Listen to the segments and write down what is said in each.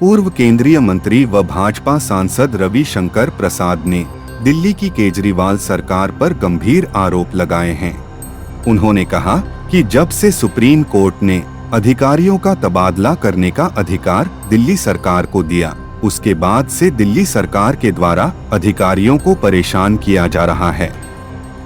पूर्व केंद्रीय मंत्री व भाजपा सांसद रविशंकर प्रसाद ने दिल्ली की केजरीवाल सरकार पर गंभीर आरोप लगाए हैं। उन्होंने कहा कि जब से सुप्रीम कोर्ट ने अधिकारियों का तबादला करने का अधिकार दिल्ली सरकार को दिया, उसके बाद से दिल्ली सरकार के द्वारा अधिकारियों को परेशान किया जा रहा है।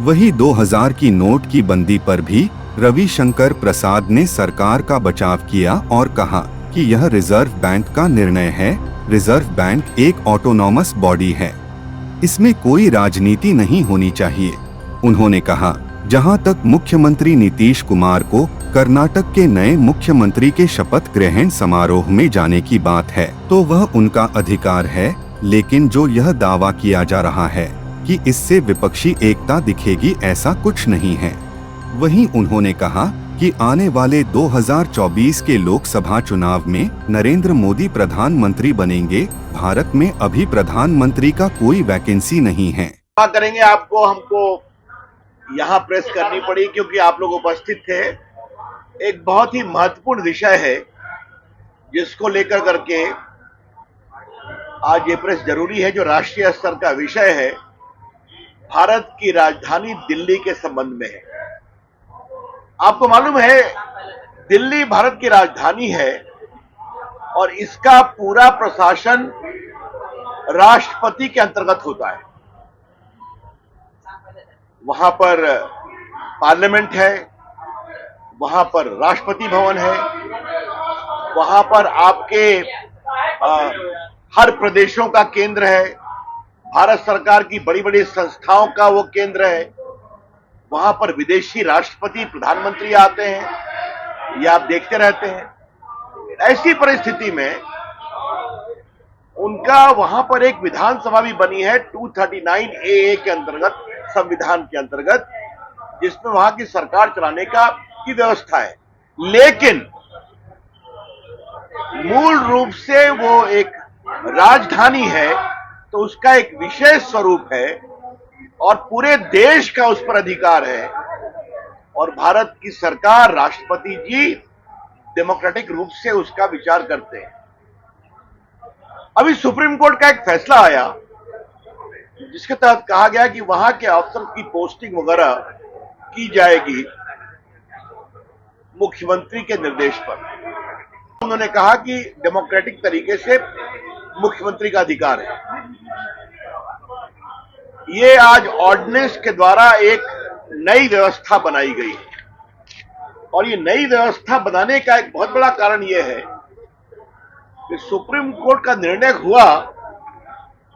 वहीं 2000 की नोट की बंदी पर भी रविशंकर प्रसाद ने सरकार का बचाव किया और कहा कि यह रिजर्व बैंक का निर्णय है। रिजर्व बैंक एक ऑटोनॉमस बॉडी है, इसमें कोई राजनीति नहीं होनी चाहिए। उन्होंने कहा, जहां तक मुख्यमंत्री नीतीश कुमार को कर्नाटक के नए मुख्यमंत्री के शपथ ग्रहण समारोह में जाने की बात है, तो वह उनका अधिकार है, लेकिन जो यह दावा किया जा रहा है कि इससे विपक्षी एकता दिखेगी, ऐसा कुछ नहीं है। वहीं उन्होंने कहा कि आने वाले 2024 के लोकसभा चुनाव में नरेंद्र मोदी प्रधानमंत्री बनेंगे। भारत में अभी प्रधानमंत्री का कोई वैकेंसी नहीं है। करेंगे आपको हमको यहाँ प्रेस करनी पड़ी क्योंकि आप लोग उपस्थित थे। एक बहुत ही महत्वपूर्ण विषय है जिसको लेकर करके आज ये प्रेस जरूरी है, जो राष्ट्रीय स्तर का विषय है, भारत की राजधानी दिल्ली के संबंध में है। आपको मालूम है दिल्ली भारत की राजधानी है और इसका पूरा प्रशासन राष्ट्रपति के अंतर्गत होता है। वहां पर पार्लियामेंट है, वहां पर राष्ट्रपति भवन है, वहां पर आपके हर प्रदेशों का केंद्र है, भारत सरकार की बड़ी बड़ी संस्थाओं का वो केंद्र है। वहां पर विदेशी राष्ट्रपति प्रधानमंत्री आते हैं, ये आप देखते रहते हैं। ऐसी परिस्थिति में उनका वहां पर एक विधानसभा भी बनी है 239 AA के अंतर्गत, संविधान के अंतर्गत, जिसमें वहां की सरकार चलाने की व्यवस्था है। लेकिन मूल रूप से वो एक राजधानी है, तो उसका एक विशेष स्वरूप है और पूरे देश का उस पर अधिकार है। और भारत की सरकार, राष्ट्रपति जी डेमोक्रेटिक रूप से उसका विचार करते हैं। अभी सुप्रीम कोर्ट का एक फैसला आया जिसके तहत कहा गया कि वहां के अफसर की पोस्टिंग वगैरह की जाएगी मुख्यमंत्री के निर्देश पर। उन्होंने कहा कि डेमोक्रेटिक तरीके से मुख्यमंत्री का अधिकार है। ये आज ऑर्डिनेंस के द्वारा एक नई व्यवस्था बनाई गई है और ये नई व्यवस्था बनाने का एक बहुत बड़ा कारण यह है कि सुप्रीम कोर्ट का निर्णय हुआ।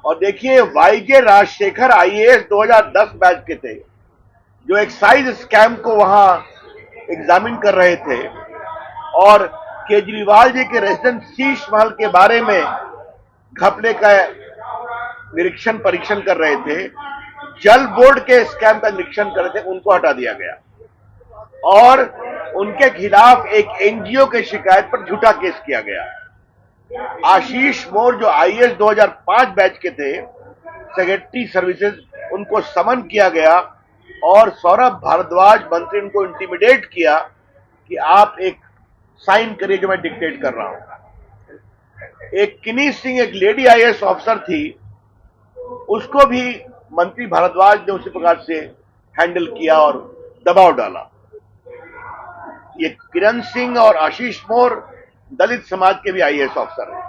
और देखिए, YJ राजशेखर IAS 2010 बैच के थे, जो एक्साइज स्कैम को वहां एग्जामिन कर रहे थे और केजरीवाल जी के रेजिडेंट शीश महल के बारे में घपले का निरीक्षण परीक्षण कर रहे थे, जल बोर्ड के स्कैम का निरीक्षण कर रहे थे, उनको हटा दिया गया और उनके खिलाफ एक NGO के शिकायत पर झूठा केस किया गया। आशीष मोर जो IAS 2005 बैच के थे, सेक्रेटरी सर्विसेज, उनको समन किया गया और सौरभ भारद्वाज मंत्री उनको इंटिमिडेट किया कि आप एक साइन करिए जो मैं डिक्टेट कर रहा हूं। एक किनी सिंह, एक लेडी IAS ऑफिसर थी, उसको भी मंत्री भारद्वाज ने उसी प्रकार से हैंडल किया और दबाव डाला। ये किरण सिंह और आशीष मोर दलित समाज के भी IAS ऑफिसर हैं।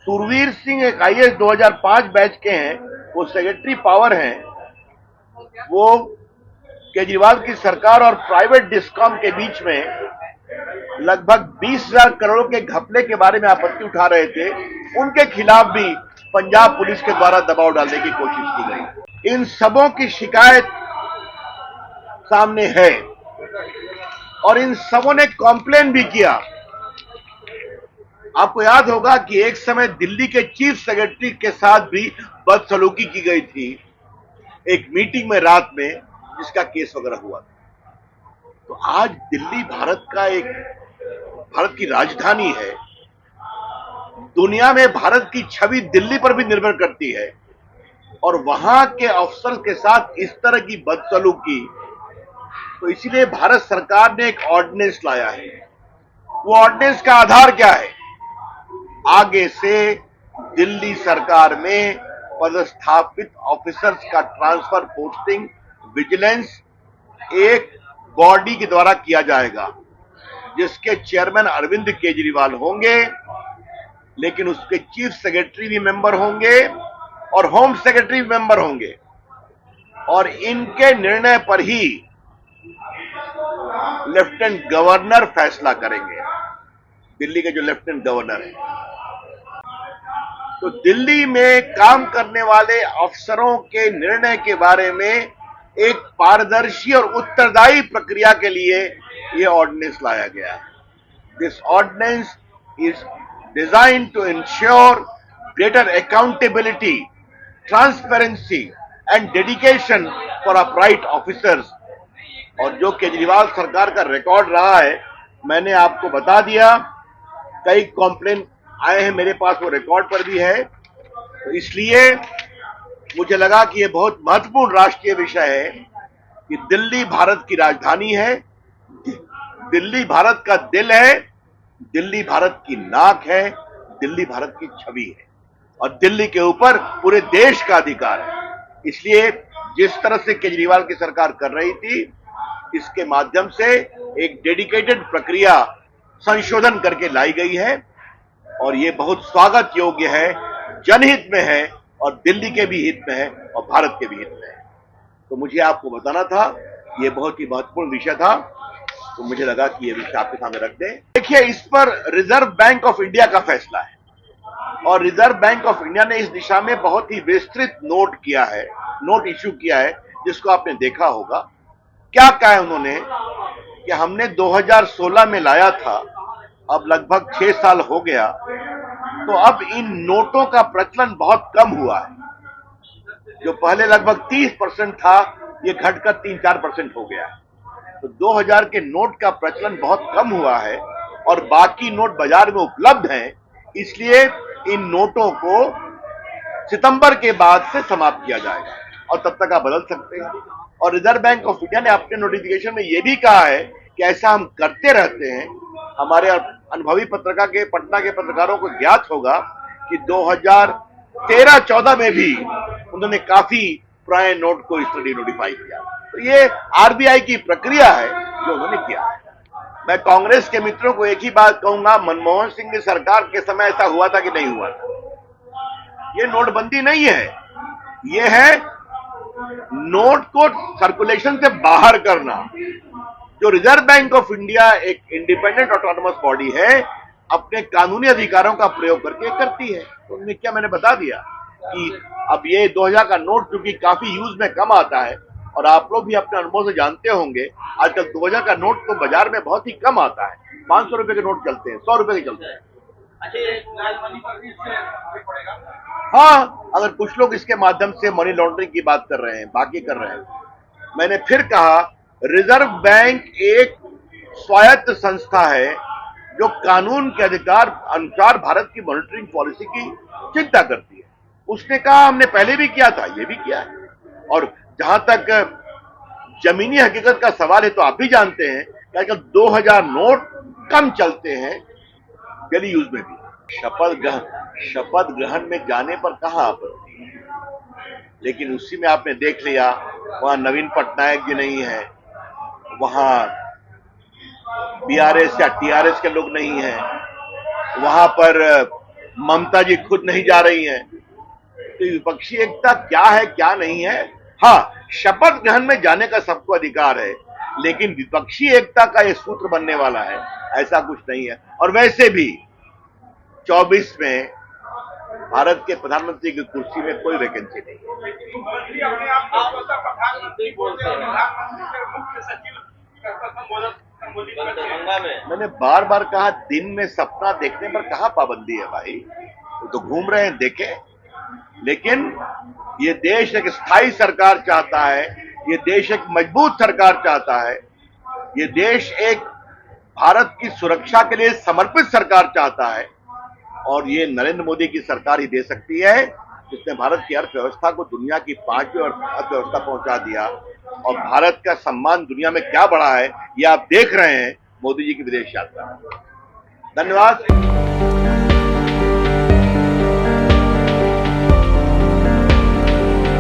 सुरवीर सिंह एक IAS 2005 बैच के हैं, वो सेक्रेटरी पावर हैं। वो केजरीवाल की सरकार और प्राइवेट डिस्कॉम के बीच में लगभग 20,000 करोड़ के घपले के बारे में आपत्ति उठा रहे थे। उनके खिलाफ भी पंजाब पुलिस के द्वारा दबाव डालने की कोशिश की गई। इन सबों की शिकायत सामने है और इन सबों ने कॉम्प्लेन भी किया। आपको याद होगा कि एक समय दिल्ली के चीफ सेक्रेटरी के साथ भी बदसलूकी की गई थी एक मीटिंग में रात में, जिसका केस वगैरह हुआ था। तो आज दिल्ली भारत की राजधानी है। दुनिया में भारत की छवि दिल्ली पर भी निर्भर करती है और वहां के अफसर के साथ इस तरह की बदसलूकी, तो इसीलिए भारत सरकार ने एक ऑर्डिनेंस लाया है। वो ऑर्डिनेंस का आधार क्या है? आगे से दिल्ली सरकार में पदस्थापित ऑफिसर्स का ट्रांसफर पोस्टिंग विजिलेंस एक बॉडी के द्वारा किया जाएगा, जिसके चेयरमैन अरविंद केजरीवाल होंगे, लेकिन उसके चीफ सेक्रेटरी भी मेंबर होंगे और होम सेक्रेटरी भी मेंबर होंगे, और इनके निर्णय पर ही लेफ्टिनेंट गवर्नर फैसला करेंगे, दिल्ली के जो लेफ्टिनेंट गवर्नर हैं। तो दिल्ली में काम करने वाले अफसरों के निर्णय के बारे में एक पारदर्शी और उत्तरदायी प्रक्रिया के लिए यह ऑर्डिनेंस लाया गया है। This ordinance is design to ensure greater accountability, transparency and dedication for upright officers. और जो केजरीवाल सरकार का रिकॉर्ड रहा है, मैंने आपको बता दिया, कई कॉम्प्लेन आए हैं मेरे पास, वो रिकॉर्ड पर भी है। तो इसलिए मुझे लगा कि यह बहुत महत्वपूर्ण राष्ट्रीय विषय है कि दिल्ली भारत की राजधानी है, दिल्ली भारत का दिल है, दिल्ली भारत की नाक है, दिल्ली भारत की छवि है, और दिल्ली के ऊपर पूरे देश का अधिकार है। इसलिए जिस तरह से केजरीवाल की सरकार कर रही थी, इसके माध्यम से एक डेडिकेटेड प्रक्रिया संशोधन करके लाई गई है, और ये बहुत स्वागत योग्य है, जनहित में है, और दिल्ली के भी हित में है, और भारत के भी हित में है। तो मुझे आपको बताना था, ये बहुत ही महत्वपूर्ण विषय था, तो मुझे लगा कि ये विषय आपके सामने रख दें। देखिए, इस पर रिजर्व बैंक ऑफ इंडिया का फैसला है, और रिजर्व बैंक ऑफ इंडिया ने इस दिशा में बहुत ही विस्तृत नोट इश्यू किया है, जिसको आपने देखा होगा। क्या कहा है उन्होंने कि हमने 2016 में लाया था, अब लगभग 6 साल हो गया, तो अब इन नोटों का प्रचलन बहुत कम हुआ है। जो पहले लगभग 30% था, ये घटकर 3-4% हो गया है। तो 2000 के नोट का प्रचलन बहुत कम हुआ है, और बाकी नोट बाजार में उपलब्ध हैं। इसलिए इन नोटों को सितंबर के बाद से समाप्त किया जाएगा, और तब तक आप बदल सकते हैं। और रिजर्व बैंक ऑफ इंडिया ने अपने नोटिफिकेशन में यह भी कहा है कि ऐसा हम करते रहते हैं। हमारे अनुभवी पटना के पत्रकारों को ज्ञात होगा कि 2013-14 में भी उन्होंने काफी पुराने नोट को इस तरह नोटिफाई किया। तो ये आरबीआई की प्रक्रिया है जो उन्होंने किया। मैं कांग्रेस के मित्रों को एक ही बात कहूंगा, मनमोहन सिंह की सरकार के समय ऐसा हुआ था कि नहीं हुआ था? ये नोटबंदी नहीं है, ये है नोट को सर्कुलेशन से बाहर करना। जो रिजर्व बैंक ऑफ इंडिया एक इंडिपेंडेंट ऑटोनोमस बॉडी है, अपने कानूनी अधिकारों का प्रयोग करके करती है। तो उन्होंने क्या, मैंने बता दिया कि अब ये 2000 का नोट क्योंकि काफी यूज में कम आता है, और आप लोग भी अपने अनुभव से जानते होंगे, आजकल 2000 का नोट तो बाजार में बहुत ही कम आता है। 500 रुपए के नोट चलते हैं, 100 रुपए के चलते हैं। हाँ, अगर कुछ लोग इसके माध्यम से मनी लॉन्ड्रिंग की बात कर रहे हैं, बाकी कर रहे हैं। मैंने फिर कहा, रिजर्व बैंक एक स्वायत्त संस्था है जो कानून के अधिकार अनुसार भारत की मॉनिटरिंग पॉलिसी की चिंता करती है। उसने कहा हमने पहले भी किया था, ये भी किया है। और जहां तक जमीनी हकीकत का सवाल है, तो आप भी जानते हैं कि आजकल 2000 नोट कम चलते हैं डेली यूज में भी। शपथ ग्रहण में जाने पर कहा आपत्ति, लेकिन उसी में आपने देख लिया, वहां नवीन पटनायक जी नहीं है, वहां बीआरएस या टीआरएस के लोग नहीं हैं, वहां पर ममता जी खुद नहीं जा रही हैं। तो विपक्षी एकता क्या है, क्या नहीं है? हाँ, शपथ ग्रहण में जाने का सबको अधिकार है, लेकिन विपक्षी एकता का यह सूत्र बनने वाला है, ऐसा कुछ नहीं है। और वैसे भी 24 में भारत के प्रधानमंत्री की कुर्सी में कोई वैकेंसी नहीं है। मैंने बार बार कहा, दिन में सपना देखने पर कहां पाबंदी है भाई, वो तो घूम रहे हैं, देखें। लेकिन ये देश एक स्थायी सरकार चाहता है, ये देश एक मजबूत सरकार चाहता है, ये देश एक भारत की सुरक्षा के लिए समर्पित सरकार चाहता है, और ये नरेंद्र मोदी की सरकार ही दे सकती है, जिसने भारत की अर्थव्यवस्था को दुनिया की 5वीं अर्थव्यवस्था पहुंचा दिया। और भारत का सम्मान दुनिया में क्या बढ़ा है, ये आप देख रहे हैं मोदी जी की विदेश यात्रा। धन्यवाद।